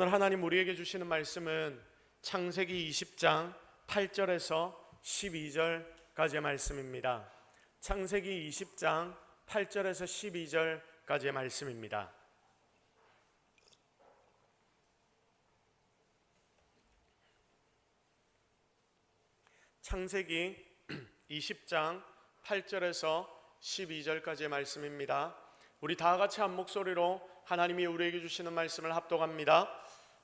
오늘 하나님 우리에게 주시는 말씀은 창세기 20장 8절에서 12절까지의 말씀입니다. 창세기 20장 8절에서 12절까지의 말씀입니다. 창세기 20장 8절에서 12절까지의 말씀입니다. 우리 다 같이 한 목소리로 하나님이 우리에게 주시는 말씀을 합독합니다.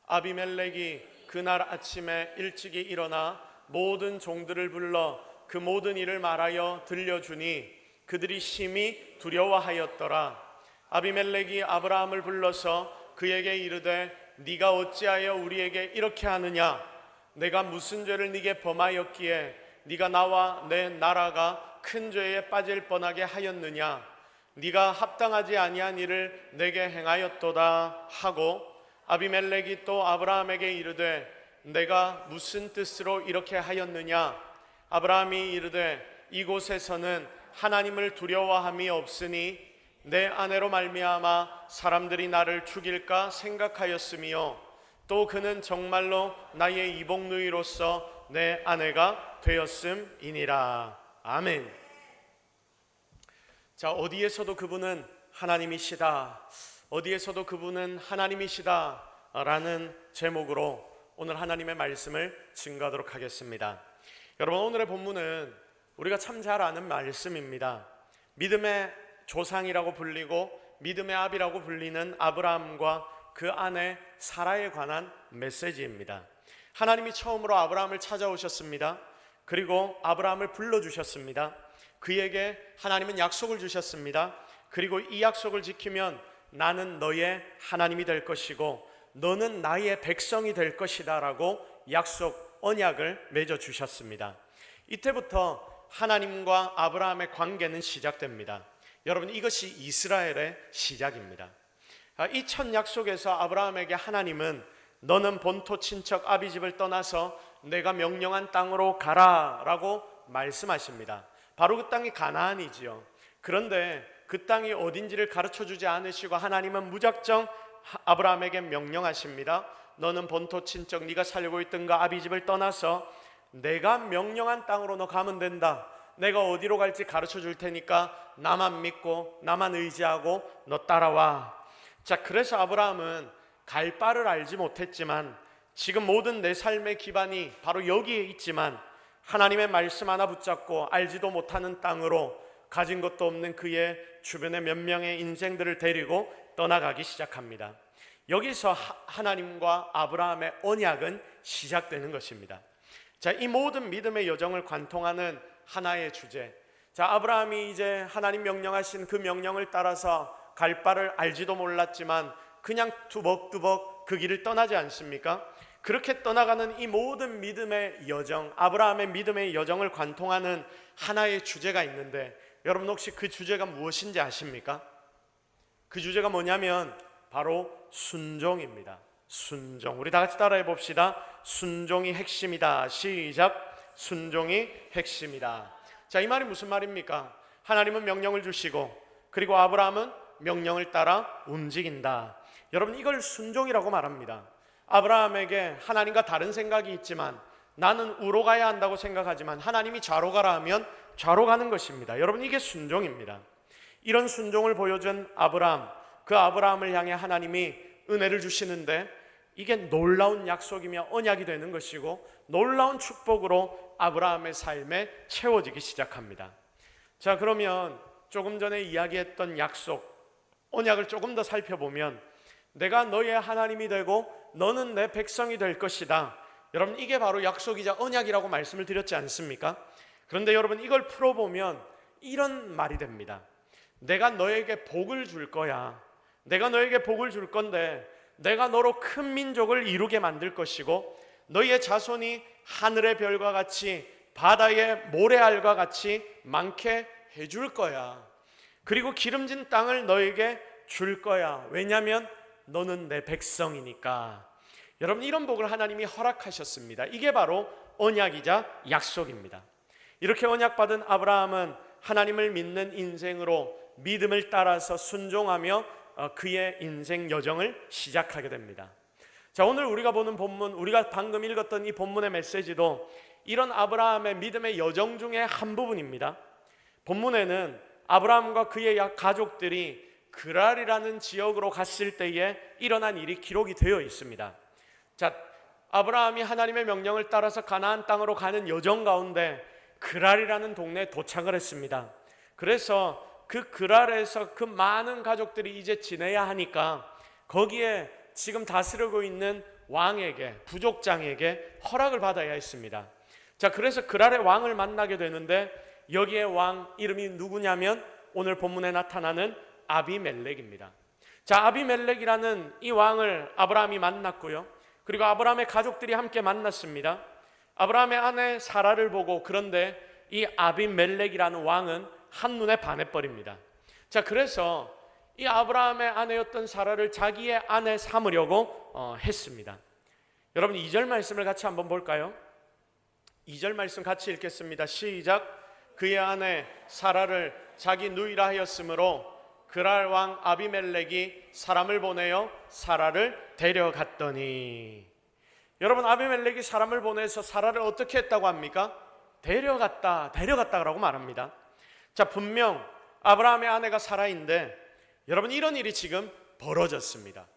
아비멜렉이 그날 아침에 일찍이 일어나 모든 종들을 불러 그 모든 일을 말하여 들려주니 그들이 심히 두려워하였더라. 아비멜렉이 아브라함을 불러서 그에게 이르되 네가 어찌하여 우리에게 이렇게 하느냐? 내가 무슨 죄를 네게 범하였기에 네가 나와 내 나라가 큰 죄에 빠질 뻔하게 하였느냐? 네가 합당하지 아니한 일을 내게 행하였도다 하고 아비멜렉이 또 아브라함에게 이르되 내가 무슨 뜻으로 이렇게 하였느냐? 아브라함이 이르되 이곳에서는 하나님을 두려워함이 없으니 내 아내로 말미암아 사람들이 나를 죽일까 생각하였으며 또 그는 정말로 나의 이복누이로서 내 아내가 되었음이니라. 아멘. 자, 어디에서도 그분은 하나님이시다, 어디에서도 그분은 하나님이시다 라는 제목으로 오늘 하나님의 말씀을 증거하도록 하겠습니다. 여러분, 오늘의 본문은 우리가 참 잘 아는 말씀입니다. 믿음의 조상이라고 불리고 믿음의 아비라고 불리는 아브라함과 그 아내 사라에 관한 메시지입니다. 하나님이 처음으로 아브라함을 찾아오셨습니다. 그리고 아브라함을 불러주셨습니다. 그에게 하나님은 약속을 주셨습니다. 그리고 이 약속을 지키면 나는 너의 하나님이 될 것이고 너는 나의 백성이 될 것이다 라고 약속, 언약을 맺어주셨습니다. 이때부터 하나님과 아브라함의 관계는 시작됩니다. 여러분, 이것이 이스라엘의 시작입니다. 이 첫 약속에서 아브라함에게 하나님은 너는 본토 친척 아비집을 떠나서 내가 명령한 땅으로 가라 라고 말씀하십니다. 바로 그 땅이 가나안이지요. 그런데 그 땅이 어딘지를 가르쳐주지 않으시고 하나님은 무작정 아브라함에게 명령하십니다. 너는 본토 친척 네가 살고 있던 그 아비집을 떠나서 내가 명령한 땅으로 너 가면 된다. 내가 어디로 갈지 가르쳐 줄 테니까 나만 믿고 나만 의지하고 너 따라와. 자, 그래서 아브라함은 갈 바를 알지 못했지만 지금 모든 내 삶의 기반이 바로 여기에 있지만 하나님의 말씀 하나 붙잡고 알지도 못하는 땅으로 가진 것도 없는 그의 주변의 몇 명의 인생들을 데리고 떠나가기 시작합니다. 여기서 하나님과 아브라함의 언약은 시작되는 것입니다. 자, 이 모든 믿음의 여정을 관통하는 하나의 주제. 자, 아브라함이 이제 하나님 명령하신 그 명령을 따라서 갈 바를 알지도 몰랐지만 그냥 두벅두벅 그 길을 떠나지 않습니까? 그렇게 떠나가는 이 모든 믿음의 여정, 아브라함의 믿음의 여정을 관통하는 하나의 주제가 있는데 여러분, 혹시 그 주제가 무엇인지 아십니까? 그 주제가 뭐냐면 바로 순종입니다. 순종. 우리 다 같이 따라해 봅시다. 순종이 핵심이다. 시작. 순종이 핵심이다. 자, 이 말이 무슨 말입니까? 하나님은 명령을 주시고 그리고 아브라함은 명령을 따라 움직인다. 여러분, 이걸 순종이라고 말합니다. 아브라함에게 하나님과 다른 생각이 있지만 나는 우로 가야 한다고 생각하지만 하나님이 좌로 가라 하면 좌로 가는 것입니다. 여러분, 이게 순종입니다. 이런 순종을 보여준 아브라함, 그 아브라함을 향해 하나님이 은혜를 주시는데 이게 놀라운 약속이며 언약이 되는 것이고 놀라운 축복으로 아브라함의 삶에 채워지기 시작합니다. 자, 그러면 조금 전에 이야기했던 약속, 언약을 조금 더 살펴보면 내가 너의 하나님이 되고 너는 내 백성이 될 것이다. 여러분, 이게 바로 약속이자 언약이라고 말씀을 드렸지 않습니까? 그런데 여러분, 이걸 풀어보면 이런 말이 됩니다. 내가 너에게 복을 줄 거야. 내가 너에게 복을 줄 건데 내가 너로 큰 민족을 이루게 만들 것이고 너희의 자손이 하늘의 별과 같이 바다의 모래알과 같이 많게 해줄 거야. 그리고 기름진 땅을 너에게 줄 거야. 왜냐하면 너는 내 백성이니까. 여러분, 이런 복을 하나님이 허락하셨습니다. 이게 바로 언약이자 약속입니다. 이렇게 언약받은 아브라함은 하나님을 믿는 인생으로 믿음을 따라서 순종하며 그의 인생 여정을 시작하게 됩니다. 자, 오늘 우리가 보는 본문, 우리가 방금 읽었던 이 본문의 메시지도 이런 아브라함의 믿음의 여정 중에 한 부분입니다. 본문에는 아브라함과 그의 가족들이 그랄이라는 지역으로 갔을 때에 일어난 일이 기록이 되어 있습니다. 자, 아브라함이 하나님의 명령을 따라서 가나안 땅으로 가는 여정 가운데 그랄이라는 동네에 도착을 했습니다. 그래서 그 그랄에서 그 많은 가족들이 이제 지내야 하니까 거기에 지금 다스리고 있는 왕에게, 부족장에게 허락을 받아야 했습니다. 자, 그래서 그랄의 왕을 만나게 되는데 여기에 왕 이름이 누구냐면 오늘 본문에 나타나는 아비멜렉입니다. 자, 아비멜렉이라는 이 왕을 아브라함이 만났고요. 그리고 아브라함의 가족들이 함께 만났습니다. 아브라함의 아내 사라를 보고 그런데 이 아비멜렉이라는 왕은 한눈에 반해버립니다. 자, 그래서 이 아브라함의 아내였던 사라를 자기의 아내 삼으려고 했습니다. 여러분 2절 말씀을 같이 한번 볼까요? 2절 말씀 같이 읽겠습니다. 시작. 그의 아내 사라를 자기 누이라 하였으므로 그랄 왕 아비멜렉이 사람을 보내어 사라를 데려갔더니, 여러분 아비멜렉이 사람을 보내서 사라를 어떻게 했다고 합니까? 데려갔다라고 말합니다. 자, 분명 아브라함의 아내가 사라인데 여러분 이런 일이 지금 벌어졌습니다.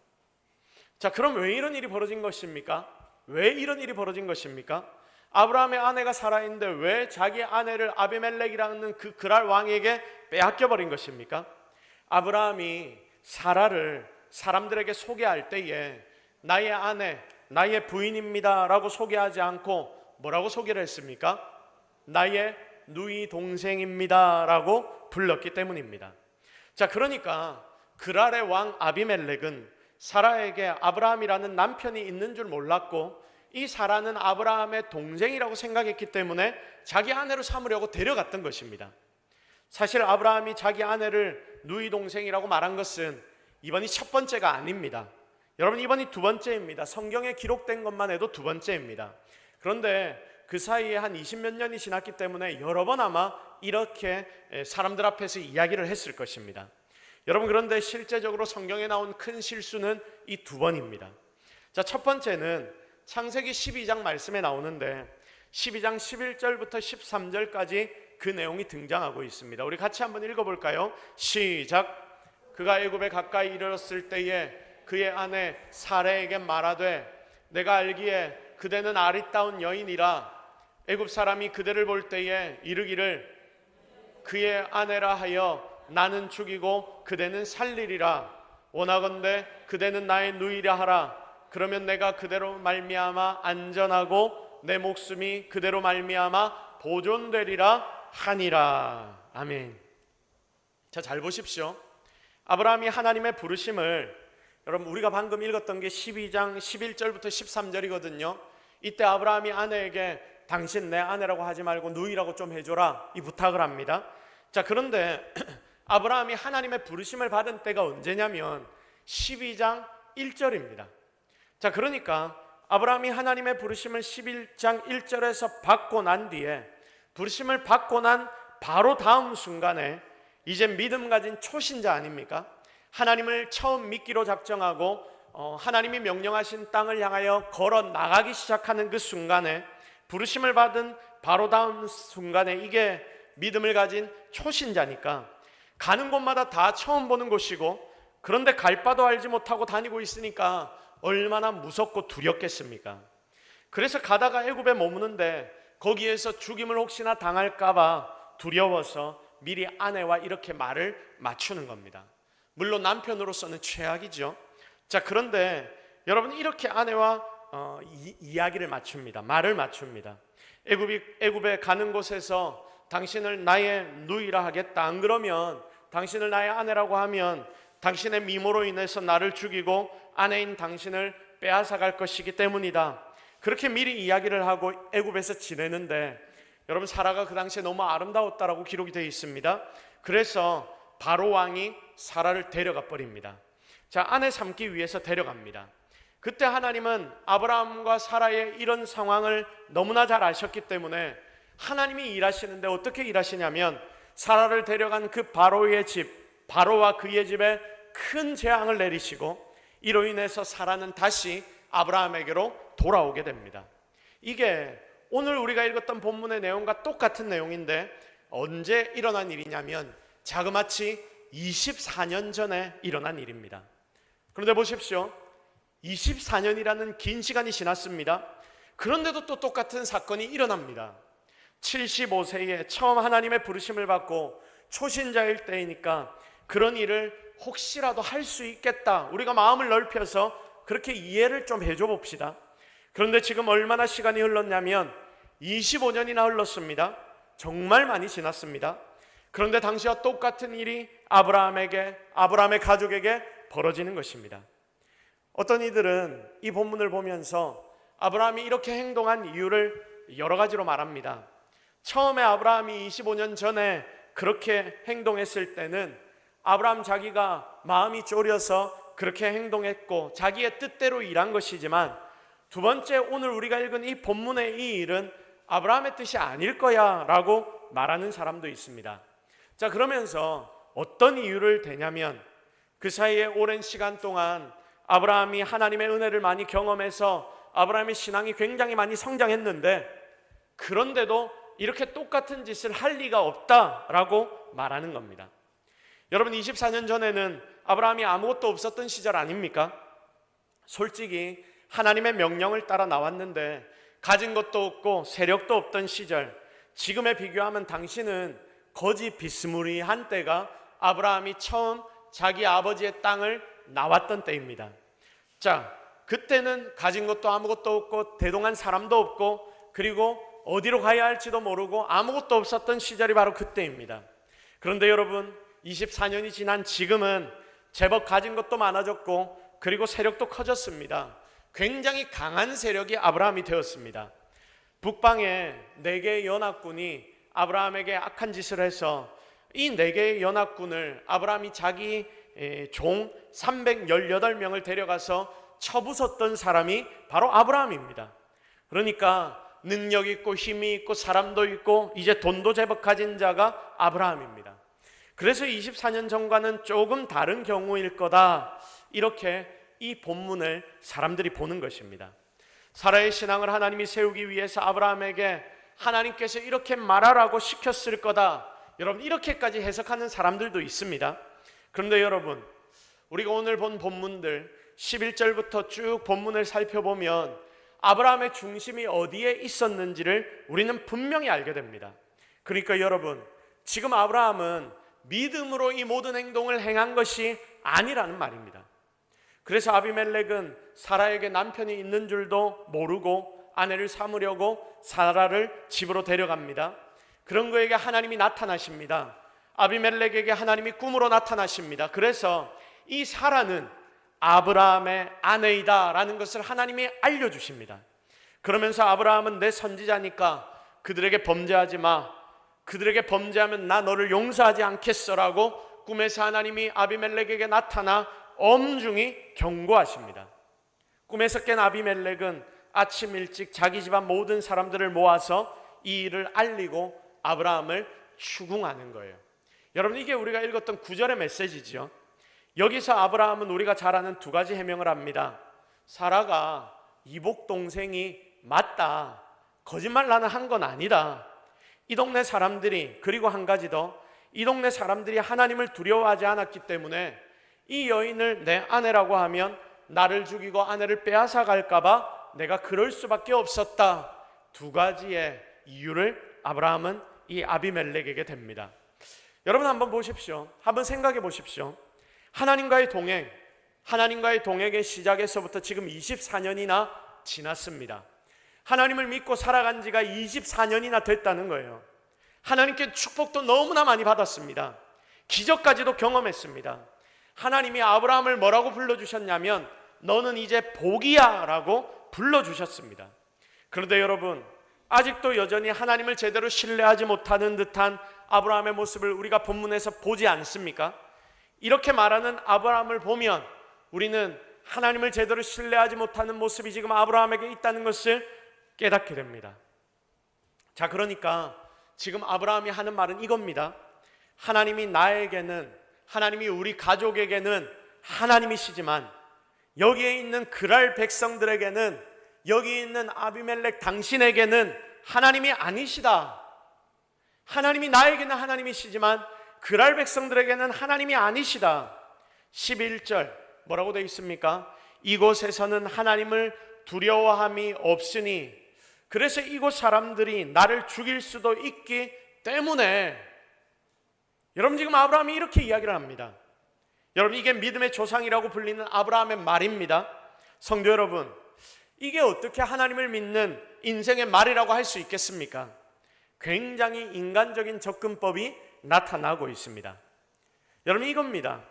자, 그럼 왜 이런 일이 벌어진 것입니까? 왜 이런 일이 벌어진 것입니까? 아브라함의 아내가 사라인데 왜 자기 아내를 아비멜렉이라는 그 그랄 왕에게 빼앗겨버린 것입니까? 아브라함이 사라를 사람들에게 소개할 때에 나의 아내, 나의 부인입니다 라고 소개하지 않고 뭐라고 소개를 했습니까? 나의 누이 동생입니다 라고 불렀기 때문입니다. 자, 그러니까 그랄의 왕 아비멜렉은 사라에게 아브라함이라는 남편이 있는 줄 몰랐고 이 사라는 아브라함의 동생이라고 생각했기 때문에 자기 아내로 삼으려고 데려갔던 것입니다. 사실 아브라함이 자기 아내를 누이 동생이라고 말한 것은 이번이 첫 번째가 아닙니다. 여러분 이번이 두 번째입니다. 성경에 기록된 것만 해도 두 번째입니다. 그런데 그 사이에 한 20몇 년이 지났기 때문에 여러 번 아마 이렇게 사람들 앞에서 이야기를 했을 것입니다. 여러분 그런데 실제적으로 성경에 나온 큰 실수는 이 두 번입니다. 자, 첫 번째는 창세기 12장 말씀에 나오는데 12장 11절부터 13절까지 그 내용이 등장하고 있습니다. 우리 같이 한번 읽어볼까요? 시작. 그가 애굽에 가까이 이르렀을 때에 그의 아내 사라에게 말하되 내가 알기에 그대는 아리따운 여인이라 애굽 사람이 그대를 볼 때에 이르기를 그의 아내라 하여 나는 죽이고 그대는 살리리라. 원하건대 그대는 나의 누이라 하라. 그러면 내가 그대로 말미암아 안전하고 내 목숨이 그대로 말미암아 보존되리라 하니라. 아멘. 자, 잘 보십시오. 아브라함이 하나님의 부르심을, 여러분 우리가 방금 읽었던 게 12장 11절부터 13절이거든요. 이때 아브라함이 아내에게 당신 내 아내라고 하지 말고 누이라고 좀 해줘라 이 부탁을 합니다. 자, 그런데 아브라함이 하나님의 부르심을 받은 때가 언제냐면 12장 1절입니다. 자, 그러니까 아브라함이 하나님의 부르심을 11장 1절에서 받고 난 뒤에, 부르심을 받고 난 바로 다음 순간에 이제 믿음 가진 초신자 아닙니까? 하나님을 처음 믿기로 작정하고 하나님이 명령하신 땅을 향하여 걸어 나가기 시작하는 그 순간에, 부르심을 받은 바로 다음 순간에 이게 믿음을 가진 초신자니까 가는 곳마다 다 처음 보는 곳이고, 그런데 갈 바도 알지 못하고 다니고 있으니까 얼마나 무섭고 두렵겠습니까? 그래서 가다가 애굽에 머무는데 거기에서 죽임을 혹시나 당할까 봐 두려워서 미리 아내와 이렇게 말을 맞추는 겁니다. 물론 남편으로서는 최악이죠. 자, 그런데 여러분 이렇게 아내와 이야기를 맞춥니다. 말을 맞춥니다. 애굽에 가는 곳에서 당신을 나의 누이라 하겠다. 안 그러면 당신을 나의 아내라고 하면 당신의 미모로 인해서 나를 죽이고 아내인 당신을 빼앗아갈 것이기 때문이다. 그렇게 미리 이야기를 하고 애굽에서 지내는데, 여러분 사라가 그 당시에 너무 아름다웠다라고 기록이 되어 있습니다. 그래서 바로 왕이 사라를 데려가 버립니다. 자, 아내 삼기 위해서 데려갑니다. 그때 하나님은 아브라함과 사라의 이런 상황을 너무나 잘 아셨기 때문에 하나님이 일하시는데 어떻게 일하시냐면, 사라를 데려간 그 바로의 집, 바로와 그의 집에 큰 재앙을 내리시고 이로 인해서 사라는 다시 아브라함에게로 돌아오게 됩니다. 이게 오늘 우리가 읽었던 본문의 내용과 똑같은 내용인데 언제 일어난 일이냐면 자그마치 24년 전에 일어난 일입니다. 그런데 보십시오. 24년이라는 긴 시간이 지났습니다. 그런데도 또 똑같은 사건이 일어납니다. 75세에 처음 하나님의 부르심을 받고 초신자일 때이니까 그런 일을 혹시라도 할 수 있겠다, 우리가 마음을 넓혀서 그렇게 이해를 좀 해줘 봅시다. 그런데 지금 얼마나 시간이 흘렀냐면 25년이나 흘렀습니다. 정말 많이 지났습니다. 그런데 당시와 똑같은 일이 아브라함의 가족에게 벌어지는 것입니다. 어떤 이들은 이 본문을 보면서 아브라함이 이렇게 행동한 이유를 여러 가지로 말합니다. 처음에 아브라함이 25년 전에 그렇게 행동했을 때는 아브라함 자기가 마음이 졸여서 그렇게 행동했고 자기의 뜻대로 일한 것이지만, 두 번째 오늘 우리가 읽은 이 본문의 이 일은 아브라함의 뜻이 아닐 거야 라고 말하는 사람도 있습니다. 자, 그러면서 어떤 이유를 대냐면 그 사이에 오랜 시간 동안 아브라함이 하나님의 은혜를 많이 경험해서 아브라함의 신앙이 굉장히 많이 성장했는데, 그런데도 이렇게 똑같은 짓을 할 리가 없다라고 말하는 겁니다. 여러분, 24년 전에는 아브라함이 아무것도 없었던 시절 아닙니까? 솔직히 하나님의 명령을 따라 나왔는데 가진 것도 없고 세력도 없던 시절, 지금에 비교하면 당신은 거지 비스무리한 때가 아브라함이 처음 자기 아버지의 땅을 나왔던 때입니다. 자, 그때는 가진 것도 아무것도 없고 대동한 사람도 없고 그리고 어디로 가야 할지도 모르고 아무것도 없었던 시절이 바로 그때입니다. 그런데 여러분, 24년이 지난 지금은 제법 가진 것도 많아졌고 그리고 세력도 커졌습니다. 굉장히 강한 세력이 아브라함이 되었습니다. 북방에 4개의 연합군이 아브라함에게 악한 짓을 해서 이 4개의 연합군을 아브라함이 자기 종 318명을 데려가서 쳐부쉈던 사람이 바로 아브라함입니다. 그러니까 능력 있고 힘이 있고 사람도 있고 이제 돈도 제법 가진 자가 아브라함입니다. 그래서 24년 전과는 조금 다른 경우일 거다, 이렇게 이 본문을 사람들이 보는 것입니다. 사라의 신앙을 하나님이 세우기 위해서 아브라함에게 하나님께서 이렇게 말하라고 시켰을 거다, 여러분 이렇게까지 해석하는 사람들도 있습니다. 그런데 여러분, 우리가 오늘 본 본문들 11절부터 쭉 본문을 살펴보면 아브라함의 중심이 어디에 있었는지를 우리는 분명히 알게 됩니다. 그러니까 여러분, 지금 아브라함은 믿음으로 이 모든 행동을 행한 것이 아니라는 말입니다. 그래서 아비멜렉은 사라에게 남편이 있는 줄도 모르고 아내를 삼으려고 사라를 집으로 데려갑니다. 그런 그에게 하나님이 나타나십니다. 아비멜렉에게 하나님이 꿈으로 나타나십니다. 그래서 이 사라는 아브라함의 아내이다 라는 것을 하나님이 알려주십니다. 그러면서 아브라함은 내 선지자니까 그들에게 범죄하지 마, 그들에게 범죄하면 나 너를 용서하지 않겠어 라고 꿈에서 하나님이 아비멜렉에게 나타나 엄중히 경고하십니다. 꿈에서 깬 아비멜렉은 아침 일찍 자기 집안 모든 사람들을 모아서 이 일을 알리고 아브라함을 추궁하는 거예요. 여러분, 이게 우리가 읽었던 9절의 메시지죠. 여기서 아브라함은 우리가 잘 아는 2가지 해명을 합니다. 사라가 이복 동생이 맞다, 거짓말 나는 한 건 아니다. 이 동네 사람들이, 그리고 한 가지 더, 이 동네 사람들이 하나님을 두려워하지 않았기 때문에 이 여인을 내 아내라고 하면 나를 죽이고 아내를 빼앗아 갈까봐 내가 그럴 수밖에 없었다. 2가지의 이유를 아브라함은 이 아비멜렉에게 댑니다. 여러분 한번 보십시오. 한번 생각해 보십시오. 하나님과의 동행의 시작에서부터 지금 24년이나 지났습니다. 하나님을 믿고 살아간 지가 24년이나 됐다는 거예요. 하나님께 축복도 너무나 많이 받았습니다. 기적까지도 경험했습니다. 하나님이 아브라함을 뭐라고 불러주셨냐면 너는 이제 복이야 라고 불러주셨습니다. 그런데 여러분, 아직도 여전히 하나님을 제대로 신뢰하지 못하는 듯한 아브라함의 모습을 우리가 본문에서 보지 않습니까? 이렇게 말하는 아브라함을 보면 우리는 하나님을 제대로 신뢰하지 못하는 모습이 지금 아브라함에게 있다는 것을 깨닫게 됩니다. 자, 그러니까 지금 아브라함이 하는 말은 이겁니다. 하나님이 나에게는, 하나님이 우리 가족에게는 하나님이시지만 여기에 있는 그랄 백성들에게는, 여기 있는 아비멜렉 당신에게는 하나님이 아니시다. 하나님이 나에게는 하나님이시지만 그랄 백성들에게는 하나님이 아니시다. 11절 뭐라고 되어 있습니까? 이곳에서는 하나님을 두려워함이 없으니, 그래서 이곳 사람들이 나를 죽일 수도 있기 때문에. 여러분, 지금 아브라함이 이렇게 이야기를 합니다. 여러분, 이게 믿음의 조상이라고 불리는 아브라함의 말입니다. 성도 여러분, 이게 어떻게 하나님을 믿는 인생의 말이라고 할 수 있겠습니까? 굉장히 인간적인 접근법이 나타나고 있습니다. 여러분, 이겁니다.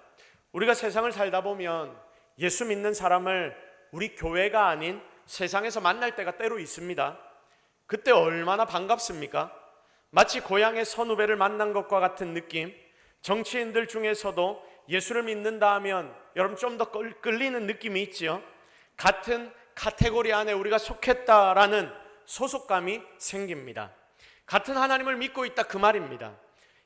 우리가 세상을 살다 보면 예수 믿는 사람을 우리 교회가 아닌 세상에서 만날 때가 때로 있습니다. 그때 얼마나 반갑습니까? 마치 고향의 선후배를 만난 것과 같은 느낌. 정치인들 중에서도 예수를 믿는다 하면 여러분 좀 더 끌리는 느낌이 있지요. 같은 카테고리 안에 우리가 속했다라는 소속감이 생깁니다. 같은 하나님을 믿고 있다, 그 말입니다.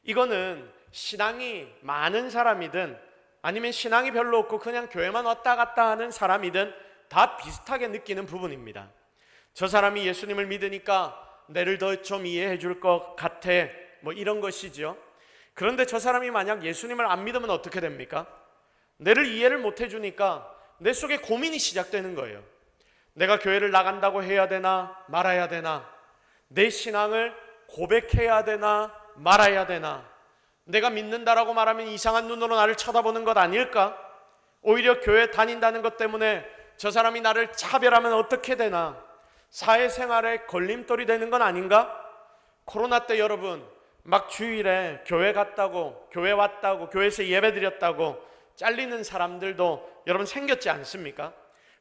이거는 신앙이 많은 사람이든 아니면 신앙이 별로 없고 그냥 교회만 왔다 갔다 하는 사람이든 다 비슷하게 느끼는 부분입니다. 저 사람이 예수님을 믿으니까 내를 더 좀 이해해 줄 것 같아, 뭐 이런 것이죠. 그런데 저 사람이 만약 예수님을 안 믿으면 어떻게 됩니까? 내를 이해를 못 해주니까 내 속에 고민이 시작되는 거예요. 내가 교회를 나간다고 해야 되나 말아야 되나? 내 신앙을 고백해야 되나 말아야 되나? 내가 믿는다라고 말하면 이상한 눈으로 나를 쳐다보는 것 아닐까? 오히려 교회 다닌다는 것 때문에 저 사람이 나를 차별하면 어떻게 되나? 사회생활에 걸림돌이 되는 건 아닌가? 코로나 때 여러분 막 주일에 교회 갔다고, 교회 왔다고, 교회에서 예배 드렸다고 잘리는 사람들도 여러분 생겼지 않습니까?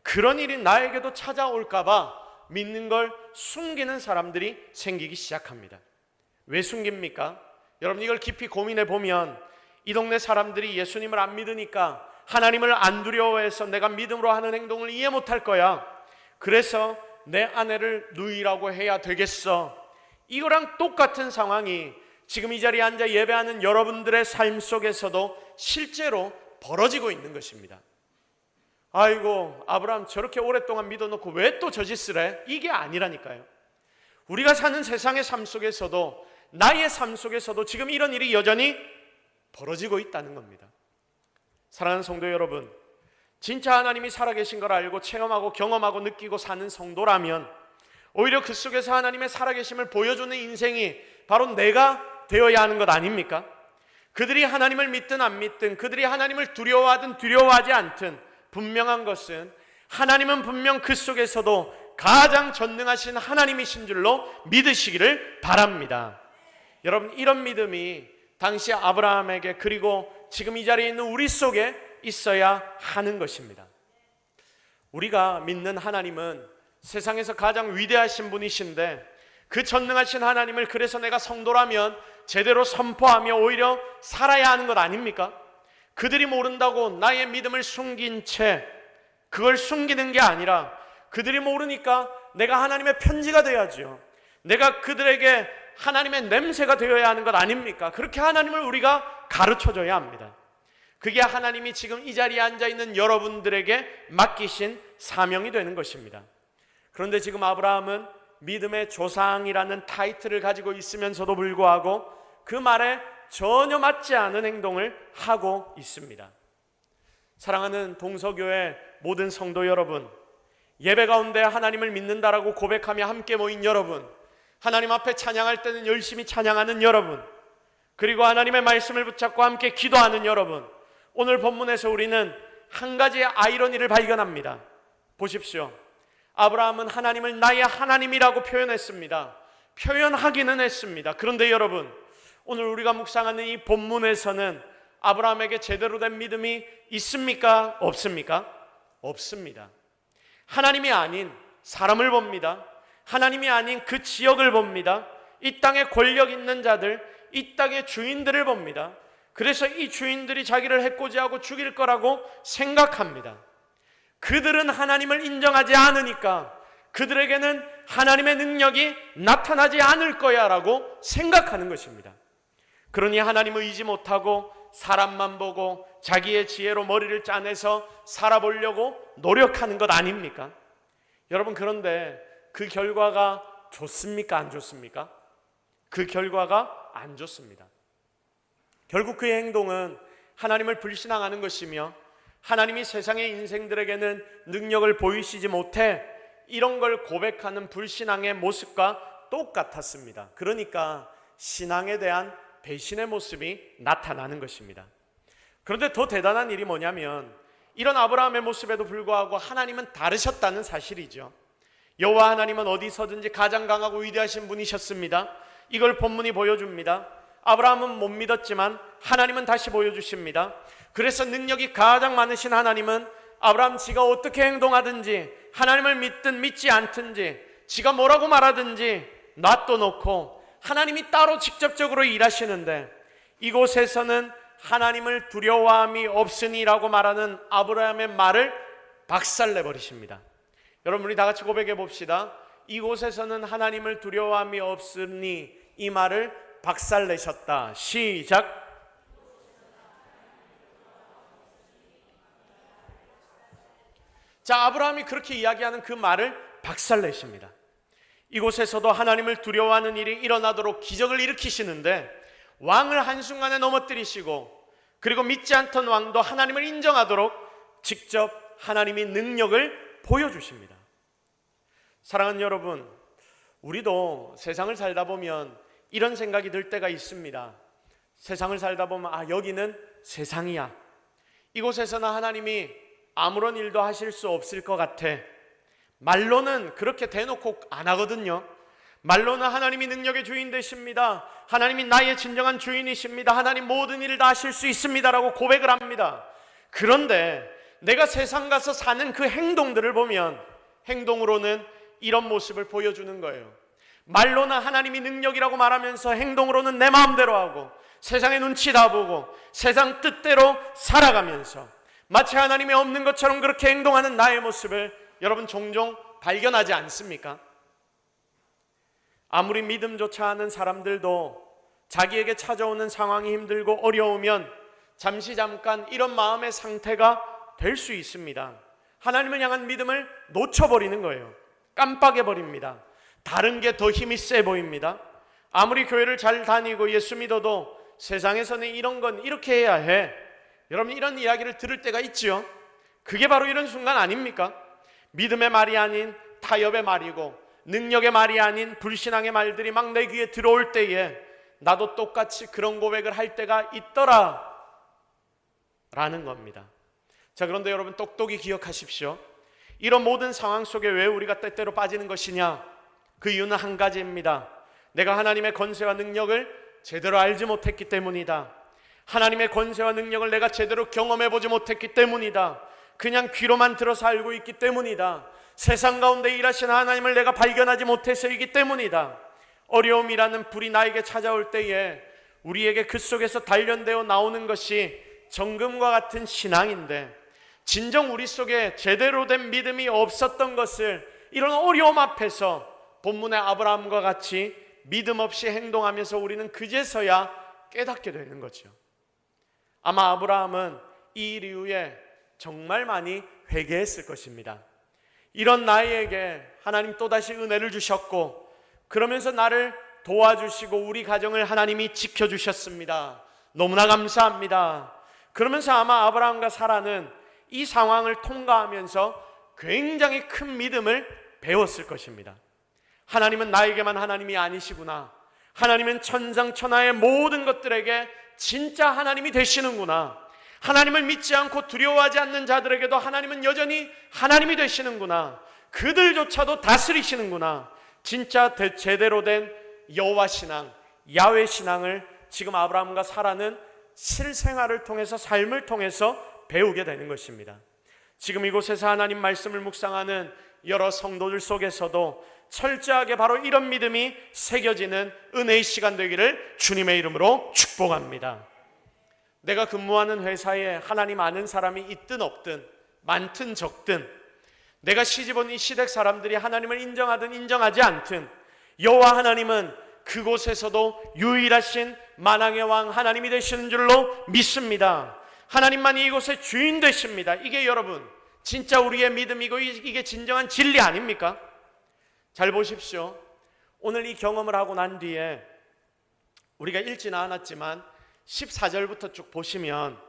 그런 일이 나에게도 찾아올까 봐 믿는 걸 숨기는 사람들이 생기기 시작합니다. 왜 숨깁니까? 여러분, 이걸 깊이 고민해 보면 이 동네 사람들이 예수님을 안 믿으니까 하나님을 안 두려워해서 내가 믿음으로 하는 행동을 이해 못할 거야. 그래서 내 아내를 누이라고 해야 되겠어. 이거랑 똑같은 상황이 지금 이 자리에 앉아 예배하는 여러분들의 삶 속에서도 실제로 벌어지고 있는 것입니다. 아이고, 아브라함 저렇게 오랫동안 믿어놓고 왜 또 저 짓을 해? 이게 아니라니까요. 우리가 사는 세상의 삶 속에서도, 나의 삶 속에서도 지금 이런 일이 여전히 벌어지고 있다는 겁니다. 사랑하는 성도 여러분, 진짜 하나님이 살아계신 걸 알고 체험하고 경험하고 느끼고 사는 성도라면 오히려 그 속에서 하나님의 살아계심을 보여주는 인생이 바로 내가 되어야 하는 것 아닙니까? 그들이 하나님을 믿든 안 믿든, 그들이 하나님을 두려워하든 두려워하지 않든 분명한 것은 하나님은 분명 그 속에서도 가장 전능하신 하나님이신 줄로 믿으시기를 바랍니다. 여러분, 이런 믿음이 당시 아브라함에게, 그리고 지금 이 자리에 있는 우리 속에 있어야 하는 것입니다. 우리가 믿는 하나님은 세상에서 가장 위대하신 분이신데 그 전능하신 하나님을 그래서 내가 성도라면 제대로 선포하며 오히려 살아야 하는 것 아닙니까? 그들이 모른다고 나의 믿음을 숨긴 채, 그걸 숨기는 게 아니라 그들이 모르니까 내가 하나님의 편지가 되어야죠. 내가 그들에게 하나님의 냄새가 되어야 하는 것 아닙니까? 그렇게 하나님을 우리가 가르쳐줘야 합니다. 그게 하나님이 지금 이 자리에 앉아있는 여러분들에게 맡기신 사명이 되는 것입니다. 그런데 지금 아브라함은 믿음의 조상이라는 타이틀을 가지고 있으면서도 불구하고 그 말에 전혀 맞지 않은 행동을 하고 있습니다. 사랑하는 동서교회 모든 성도 여러분, 예배 가운데 하나님을 믿는다라고 고백하며 함께 모인 여러분, 하나님 앞에 찬양할 때는 열심히 찬양하는 여러분, 그리고 하나님의 말씀을 붙잡고 함께 기도하는 여러분, 오늘 본문에서 우리는 한 가지의 아이러니를 발견합니다. 보십시오. 아브라함은 하나님을 나의 하나님이라고 표현했습니다. 표현하기는 했습니다. 그런데 여러분, 오늘 우리가 묵상하는 이 본문에서는 아브라함에게 제대로 된 믿음이 있습니까? 없습니까? 없습니다. 하나님이 아닌 사람을 봅니다. 하나님이 아닌 그 지역을 봅니다. 이 땅에 권력 있는 자들, 이 땅의 주인들을 봅니다. 그래서 이 주인들이 자기를 해코지하고 죽일 거라고 생각합니다. 그들은 하나님을 인정하지 않으니까 그들에게는 하나님의 능력이 나타나지 않을 거야 라고 생각하는 것입니다. 그러니 하나님을 의지 못하고 사람만 보고 자기의 지혜로 머리를 짜내서 살아보려고 노력하는 것 아닙니까? 여러분, 그런데 그 결과가 좋습니까? 안 좋습니까? 그 결과가 안 좋습니다. 결국 그의 행동은 하나님을 불신앙하는 것이며 하나님이 세상의 인생들에게는 능력을 보이시지 못해 이런 걸 고백하는 불신앙의 모습과 똑같았습니다. 그러니까 신앙에 대한 배신의 모습이 나타나는 것입니다. 그런데 더 대단한 일이 뭐냐면 이런 아브라함의 모습에도 불구하고 하나님은 다르셨다는 사실이죠. 여호와 하나님은 어디서든지 가장 강하고 위대하신 분이셨습니다. 이걸 본문이 보여줍니다. 아브라함은 못 믿었지만 하나님은 다시 보여주십니다. 그래서 능력이 가장 많으신 하나님은 아브라함 지가 어떻게 행동하든지 하나님을 믿든 믿지 않든지 지가 뭐라고 말하든지 놔둬놓고 하나님이 따로 직접적으로 일하시는데 이곳에서는 하나님을 두려워함이 없으니라고 말하는 아브라함의 말을 박살내버리십니다. 여러분, 우리 다 같이 고백해 봅시다. 이곳에서는 하나님을 두려워함이 없으니 이 말을 박살내셨다. 시작. 자, 아브라함이 그렇게 이야기하는 그 말을 박살내십니다. 이곳에서도 하나님을 두려워하는 일이 일어나도록 기적을 일으키시는데 왕을 한순간에 넘어뜨리시고 그리고 믿지 않던 왕도 하나님을 인정하도록 직접 하나님이 능력을 보여주십니다. 사랑하는 여러분, 우리도 세상을 살다 보면 이런 생각이 들 때가 있습니다. 세상을 살다 보면 여기는 세상이야. 이곳에서는 하나님이 아무런 일도 하실 수 없을 것 같아. 말로는 그렇게 대놓고 안 하거든요. 말로는 하나님이 능력의 주인 되십니다. 하나님이 나의 진정한 주인이십니다. 하나님 모든 일을 다 하실 수 있습니다라고 고백을 합니다. 그런데 내가 세상 가서 사는 그 행동들을 보면 행동으로는 이런 모습을 보여주는 거예요. 말로는 하나님이 능력이라고 말하면서 행동으로는 내 마음대로 하고 세상의 눈치 다 보고 세상 뜻대로 살아가면서 마치 하나님이 없는 것처럼 그렇게 행동하는 나의 모습을 여러분 종종 발견하지 않습니까? 아무리 믿음조차 하는 사람들도 자기에게 찾아오는 상황이 힘들고 어려우면 잠깐 이런 마음의 상태가 될 수 있습니다. 하나님을 향한 믿음을 놓쳐버리는 거예요. 깜빡해버립니다. 다른 게 더 힘이 세 보입니다. 아무리 교회를 잘 다니고 예수 믿어도 세상에서는 이런 건 이렇게 해야 해. 여러분, 이런 이야기를 들을 때가 있지요. 그게 바로 이런 순간 아닙니까? 믿음의 말이 아닌 타협의 말이고 능력의 말이 아닌 불신앙의 말들이 막 내 귀에 들어올 때에 나도 똑같이 그런 고백을 할 때가 있더라 라는 겁니다. 자, 그런데 여러분 똑똑히 기억하십시오. 이런 모든 상황 속에 왜 우리가 때때로 빠지는 것이냐? 그 이유는 한 가지입니다. 내가 하나님의 권세와 능력을 제대로 알지 못했기 때문이다. 하나님의 권세와 능력을 내가 제대로 경험해보지 못했기 때문이다. 그냥 귀로만 들어서 알고 있기 때문이다. 세상 가운데 일하시는 하나님을 내가 발견하지 못해서이기 때문이다. 어려움이라는 불이 나에게 찾아올 때에 우리에게 그 속에서 단련되어 나오는 것이 정금과 같은 신앙인데 진정 우리 속에 제대로 된 믿음이 없었던 것을 이런 어려움 앞에서 본문의 아브라함과 같이 믿음 없이 행동하면서 우리는 그제서야 깨닫게 되는 거죠. 아마 아브라함은 이 일 이후에 정말 많이 회개했을 것입니다. 이런 나에게 하나님 또다시 은혜를 주셨고 그러면서 나를 도와주시고 우리 가정을 하나님이 지켜주셨습니다. 너무나 감사합니다. 그러면서 아마 아브라함과 사라는 이 상황을 통과하면서 굉장히 큰 믿음을 배웠을 것입니다. 하나님은 나에게만 하나님이 아니시구나. 하나님은 천상천하의 모든 것들에게 진짜 하나님이 되시는구나. 하나님을 믿지 않고 두려워하지 않는 자들에게도 하나님은 여전히 하나님이 되시는구나. 그들조차도 다스리시는구나. 진짜 제대로 된 여호와 신앙, 야훼 신앙을 지금 아브라함과 사라는 실생활을 통해서 삶을 통해서 배우게 되는 것입니다. 지금 이곳에서 하나님 말씀을 묵상하는 여러 성도들 속에서도 철저하게 바로 이런 믿음이 새겨지는 은혜의 시간 되기를 주님의 이름으로 축복합니다. 내가 근무하는 회사에 하나님 아는 사람이 있든 없든 많든 적든 내가 시집온 이 시댁 사람들이 하나님을 인정하든 인정하지 않든 여호와 하나님은 그곳에서도 유일하신 만왕의 왕 하나님이 되시는 줄로 믿습니다. 하나님만이 이곳의 주인 되십니다. 이게 여러분 진짜 우리의 믿음이고 이게 진정한 진리 아닙니까? 잘 보십시오. 오늘 이 경험을 하고 난 뒤에 우리가 읽지는 않았지만 14절부터 쭉 보시면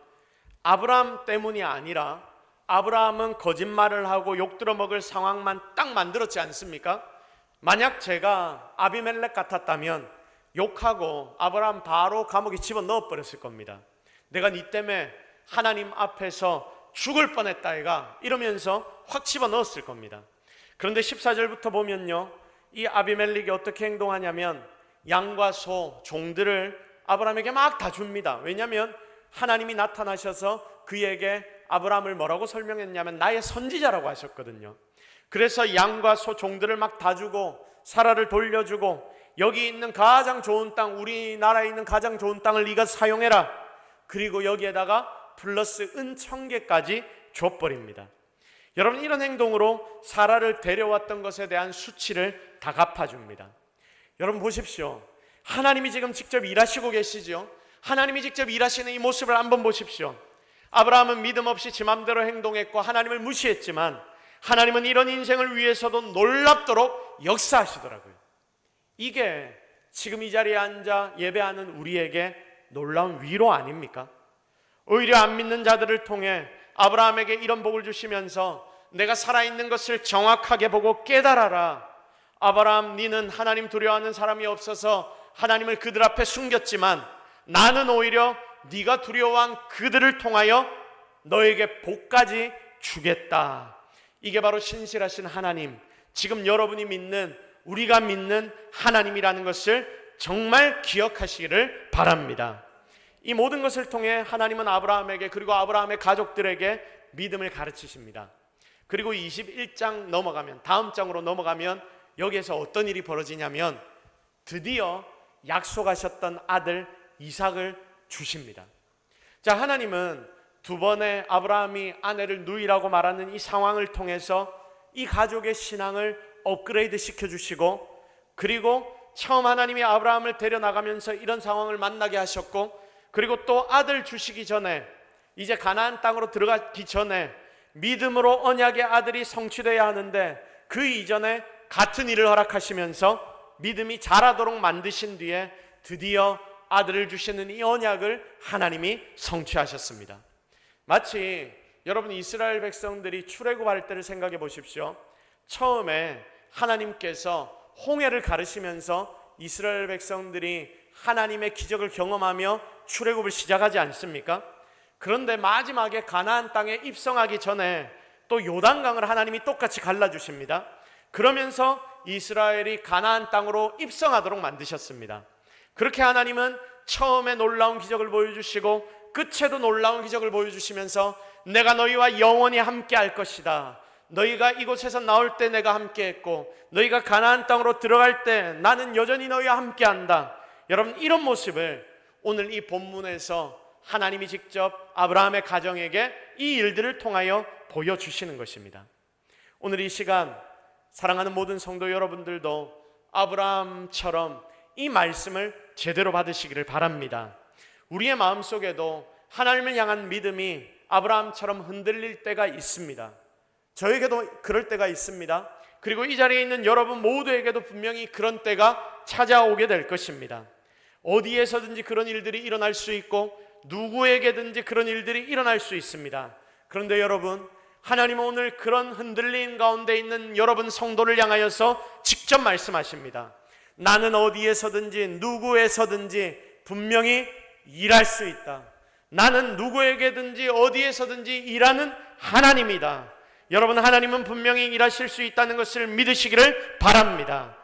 아브라함 때문이 아니라 아브라함은 거짓말을 하고 욕들어 먹을 상황만 딱 만들었지 않습니까? 만약 제가 아비멜렉 같았다면 욕하고 아브라함 바로 감옥에 집어넣어 버렸을 겁니다. 내가 네 때문에 하나님 앞에서 죽을 뻔했다 애가 이러면서 확 집어넣었을 겁니다. 그런데 14절부터 보면요, 이 아비멜렉이 어떻게 행동하냐면 양과 소, 종들을 아브라함에게 막 다 줍니다. 왜냐하면 하나님이 나타나셔서 그에게 아브라함을 뭐라고 설명했냐면 나의 선지자라고 하셨거든요. 그래서 양과 소, 종들을 막 다 주고 사라를 돌려주고 여기 있는 가장 좋은 땅, 우리나라에 있는 가장 좋은 땅을 네가 사용해라. 그리고 여기에다가 플러스 은 1000개까지 줘버립니다. 여러분, 이런 행동으로 사라를 데려왔던 것에 대한 수치를 다 갚아줍니다. 여러분 보십시오. 하나님이 지금 직접 일하시고 계시죠. 하나님이 직접 일하시는 이 모습을 한번 보십시오. 아브라함은 믿음 없이 지 맘대로 행동했고 하나님을 무시했지만 하나님은 이런 인생을 위해서도 놀랍도록 역사하시더라고요. 이게 지금 이 자리에 앉아 예배하는 우리에게 놀라운 위로 아닙니까? 오히려 안 믿는 자들을 통해 아브라함에게 이런 복을 주시면서 내가 살아있는 것을 정확하게 보고 깨달아라. 아브라함, 니는 하나님 두려워하는 사람이 없어서 하나님을 그들 앞에 숨겼지만 나는 오히려 네가 두려워한 그들을 통하여 너에게 복까지 주겠다. 이게 바로 신실하신 하나님, 지금 여러분이 믿는, 우리가 믿는 하나님이라는 것을 정말 기억하시기를 바랍니다. 이 모든 것을 통해 하나님은 아브라함에게 그리고 아브라함의 가족들에게 믿음을 가르치십니다. 그리고 21장 넘어가면, 다음 장으로 넘어가면 여기에서 어떤 일이 벌어지냐면 드디어 약속하셨던 아들 이삭을 주십니다. 자, 하나님은 두 번의 아브라함이 아내를 누이라고 말하는 이 상황을 통해서 이 가족의 신앙을 업그레이드 시켜주시고, 그리고 처음 하나님이 아브라함을 데려나가면서 이런 상황을 만나게 하셨고, 그리고 또 아들 주시기 전에, 이제 가나안 땅으로 들어가기 전에 믿음으로 언약의 아들이 성취되어야 하는데 그 이전에 같은 일을 허락하시면서 믿음이 자라도록 만드신 뒤에 드디어 아들을 주시는 이 언약을 하나님이 성취하셨습니다. 마치 여러분 이스라엘 백성들이 출애굽할 때를 생각해 보십시오. 처음에 하나님께서 홍해를 가르시면서 이스라엘 백성들이 하나님의 기적을 경험하며 출애굽을 시작하지 않습니까? 그런데 마지막에 가나안 땅에 입성하기 전에 또 요단강을 하나님이 똑같이 갈라주십니다. 그러면서 이스라엘이 가나안 땅으로 입성하도록 만드셨습니다. 그렇게 하나님은 처음에 놀라운 기적을 보여주시고 끝에도 놀라운 기적을 보여주시면서 내가 너희와 영원히 함께 할 것이다. 너희가 이곳에서 나올 때 내가 함께 했고 너희가 가나안 땅으로 들어갈 때 나는 여전히 너희와 함께 한다. 여러분, 이런 모습을 오늘 이 본문에서 하나님이 직접 아브라함의 가정에게 이 일들을 통하여 보여주시는 것입니다. 오늘 이 시간 사랑하는 모든 성도 여러분들도 아브라함처럼 이 말씀을 제대로 받으시기를 바랍니다. 우리의 마음속에도 하나님을 향한 믿음이 아브라함처럼 흔들릴 때가 있습니다. 저에게도 그럴 때가 있습니다. 그리고 이 자리에 있는 여러분 모두에게도 분명히 그런 때가 찾아오게 될 것입니다. 어디에서든지 그런 일들이 일어날 수 있고 누구에게든지 그런 일들이 일어날 수 있습니다. 그런데 여러분, 하나님은 오늘 그런 흔들림 가운데 있는 여러분 성도를 향하여서 직접 말씀하십니다. 나는 어디에서든지 누구에서든지 분명히 일할 수 있다. 나는 누구에게든지 어디에서든지 일하는 하나님이다. 여러분, 하나님은 분명히 일하실 수 있다는 것을 믿으시기를 바랍니다.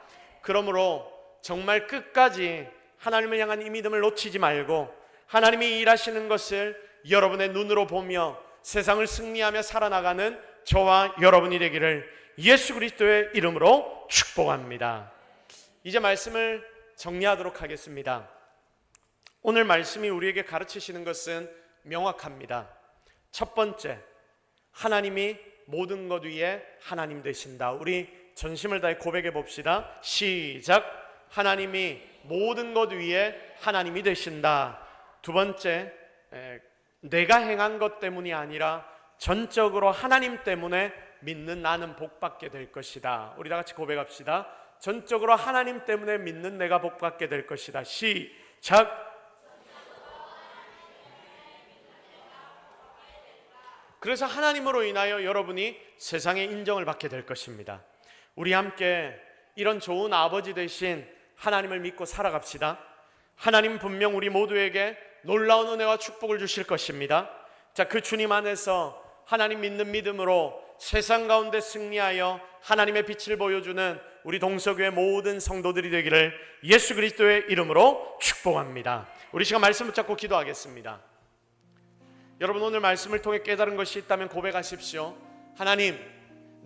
그러므로 정말 끝까지 하나님을 향한 이 믿음을 놓치지 말고 하나님이 일하시는 것을 여러분의 눈으로 보며 세상을 승리하며 살아나가는 저와 여러분이 되기를 예수 그리스도의 이름으로 축복합니다. 이제 말씀을 정리하도록 하겠습니다. 오늘 말씀이 우리에게 가르치시는 것은 명확합니다. 첫 번째, 하나님이 모든 것 위에 하나님 되신다. 우리 전심을 다해 고백해 봅시다. 시작. 하나님이 모든 것 위에 하나님이 되신다. 두 번째, 내가 행한 것 때문이 아니라 전적으로 하나님 때문에 믿는 나는 복받게 될 것이다. 우리 다 같이 고백합시다. 전적으로 하나님 때문에 믿는 내가 복받게 될 것이다. 시작. 그래서 하나님으로 인하여 여러분이 세상의 인정을 받게 될 것입니다. 우리 함께 이런 좋은 아버지 되신 하나님을 믿고 살아갑시다. 하나님 분명 우리 모두에게 놀라운 은혜와 축복을 주실 것입니다. 자, 그 주님 안에서 하나님 믿는 믿음으로 세상 가운데 승리하여 하나님의 빛을 보여주는 우리 동서교회 모든 성도들이 되기를 예수 그리스도의 이름으로 축복합니다. 우리 시간 말씀 붙잡고 기도하겠습니다. 여러분, 오늘 말씀을 통해 깨달은 것이 있다면 고백하십시오. 하나님,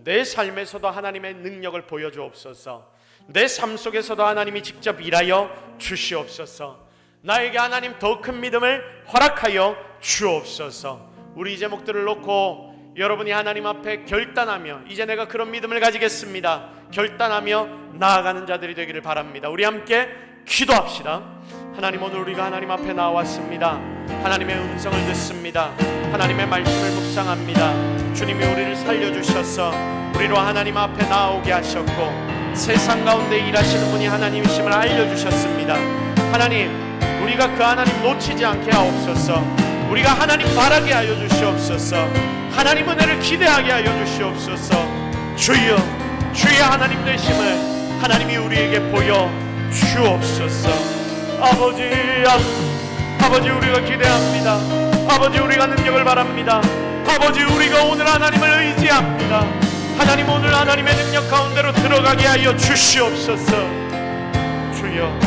내 삶에서도 하나님의 능력을 보여주옵소서. 내 삶 속에서도 하나님이 직접 일하여 주시옵소서. 나에게 하나님 더 큰 믿음을 허락하여 주옵소서. 우리 이 제목들을 놓고 여러분이 하나님 앞에 결단하며 이제 내가 그런 믿음을 가지겠습니다, 결단하며 나아가는 자들이 되기를 바랍니다. 우리 함께 기도합시다. 하나님, 오늘 우리가 하나님 앞에 나왔습니다. 하나님의 음성을 듣습니다. 하나님의 말씀을 묵상합니다. 주님이 우리를 살려주셔서 우리로 하나님 앞에 나오게 하셨고 세상 가운데 일하시는 분이 하나님이심을 알려주셨습니다. 하나님, 우리가 그 하나님 놓치지 않게 하옵소서. 우리가 하나님 바라게 하여 주시옵소서. 하나님 은혜를 기대하게 하여 주시옵소서. 주여, 주의 하나님 되심을 하나님이 우리에게 보여 주옵소서. 아버지, 우리가 기대합니다. 아버지, 우리가 능력을 바랍니다. 아버지, 우리가 오늘 하나님을 의지합니다. 하나님, 오늘 하나님의 능력 가운데로 들어가게 하여 주시옵소서. 주여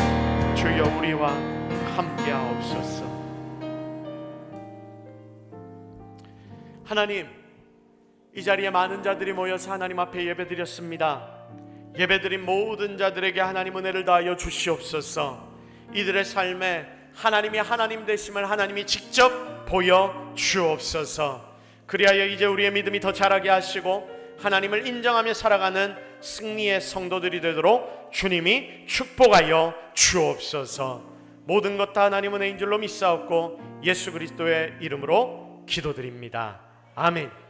우리와 함께 하옵소서. 하나님, 이 자리에 많은 자들이 모여서 하나님 앞에 예배드렸습니다. 예배드린 모든 자들에게 하나님 은혜를 다하여 주시옵소서. 이들의 삶에 하나님이 하나님 되심을 하나님이 직접 보여 주옵소서. 그리하여 이제 우리의 믿음이 더 자라게 하시고 하나님을 인정하며 살아가는 승리의 성도들이 되도록 주님이 축복하여 주옵소서. 모든 것 다 하나님 은혜인 줄로 믿사옵고 예수 그리스도의 이름으로 기도드립니다. 아멘.